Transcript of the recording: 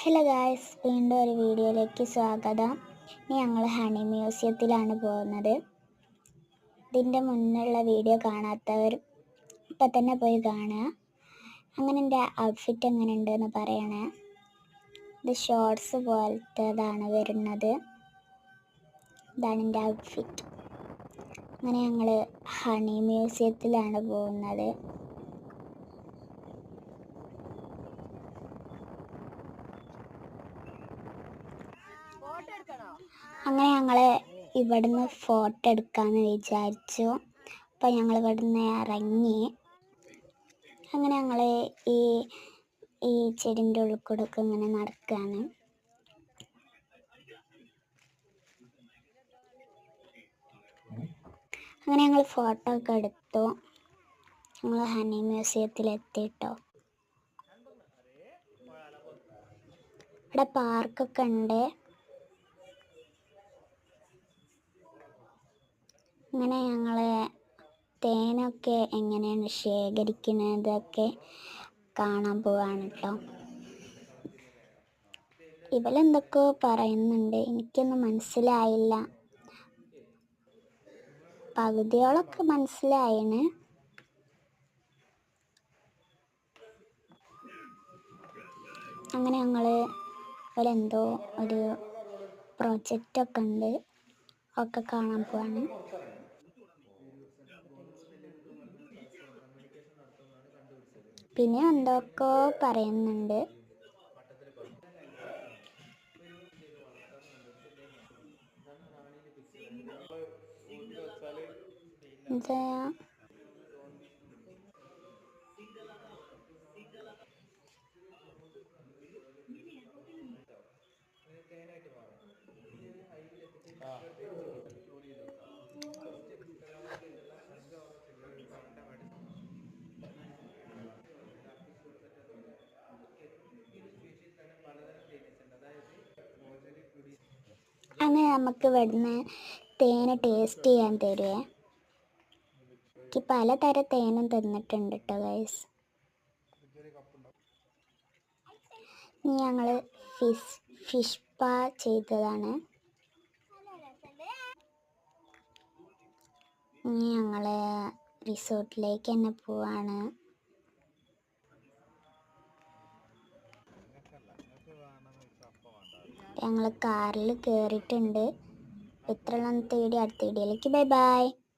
Hello guys, വീണ്ടും ഒരു വീഡിയോയിലേക്ക് സ്വാഗതം. ഇനി ഞങ്ങൾ ഹണി മ്യൂസിയത്തിലാണ് പോകുന്നത്. ഇതിൻ്റെ മുന്നുള്ള വീഡിയോ കാണാത്തവർ ഇപ്പം തന്നെ പോയി കാണുക. അങ്ങനെ എൻ്റെ ഔട്ട്ഫിറ്റ് എങ്ങനെ ഉണ്ടെന്ന് പറയണേ. ഇത് ഷോർട്സ് പോലത്തേതാണ് വരുന്നത്. ഇതാണ് എൻ്റെ ഔട്ട്ഫിറ്റ്. അങ്ങനെ ഞങ്ങൾ ഹണി മ്യൂസിയത്തിലാണ് പോകുന്നത്. അങ്ങനെ ഞങ്ങൾ ഇവിടുന്ന് ഫോട്ടോ എടുക്കാമെന്ന് വിചാരിച്ചു. അപ്പോൾ ഞങ്ങൾ ഇവിടുന്ന് ഇറങ്ങി. അങ്ങനെ ഞങ്ങൾ ഈ ചെടിൻ്റെ ഉള്ളിൽ കൂടെ ഒക്കെ ഇങ്ങനെ നടക്കുകയാണ്. അങ്ങനെ ഞങ്ങൾ ഫോട്ടോ ഒക്കെ എടുത്തു. ഞങ്ങൾ ഹണി മ്യൂസിയത്തിലെത്തിട്ടോ. ഇവിടെ പാർക്കൊക്കെ ഉണ്ട്. അങ്ങനെ ഞങ്ങൾ തേനൊക്കെ എങ്ങനെയാണ് ശേഖരിക്കുന്നതൊക്കെ കാണാൻ പോവാണ് കേട്ടോ. ഇവരെന്തൊക്കെയോ പറയുന്നുണ്ട്, എനിക്കൊന്നും മനസ്സിലായില്ല. പകുതിയോളൊക്കെ മനസ്സിലായിന്. അങ്ങനെ ഞങ്ങൾ ഇവരെന്തോ ഒരു പ്രൊജക്റ്റൊക്കെ ഉണ്ട്, ഒക്കെ കാണാൻ പോവാണ്. പിന്നെ എന്തൊക്കെ പറയുന്നുണ്ട്. എന്താ അങ്ങനെ നമുക്ക് ഇവിടുന്ന് തേന് ടേസ്റ്റ് ചെയ്യാൻ തരുവേ. എനിക്ക് പലതരം തേനും തന്നിട്ടുണ്ട് കേട്ടോ ഗൈസ്. ഇനി ഞങ്ങൾ ഫിഷ് പാ ചെയ്തതാണ്. ഇനി ഞങ്ങൾ റിസോർട്ടിലേക്ക് തന്നെ പോവാണ്. ഞങ്ങൾ കാറിൽ കയറിയിട്ടുണ്ട്. ഇത്രയുള്ള വീഡിയോ അടുത്ത വീഡിയോയിലേക്ക് ബൈ ബൈ.